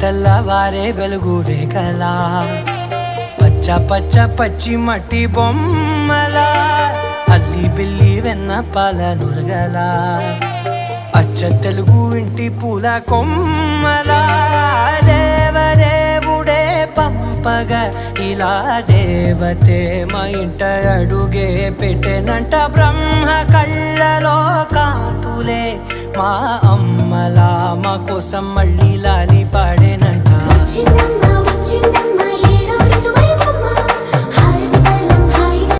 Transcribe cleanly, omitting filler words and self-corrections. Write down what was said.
తెల్లవారే వెలుగు రేఖలా పచ్చ పచ్చ పచ్చి మట్టి బొమ్మలా అల్లి బిల్లి వెన్న పాల నురగలా అచ్చ తెలుగు ఇంటి పూల కొమ్మలా దేవదేవుడే పంపగా ఇలా దేవతే మా ఇంట అడుగే పెట్టెనంట బ్రహ్మ కళ్ళలో కాంతులే మా అమ్మలా మా కోసం మళ్ళీ లాలి పాడేనంట.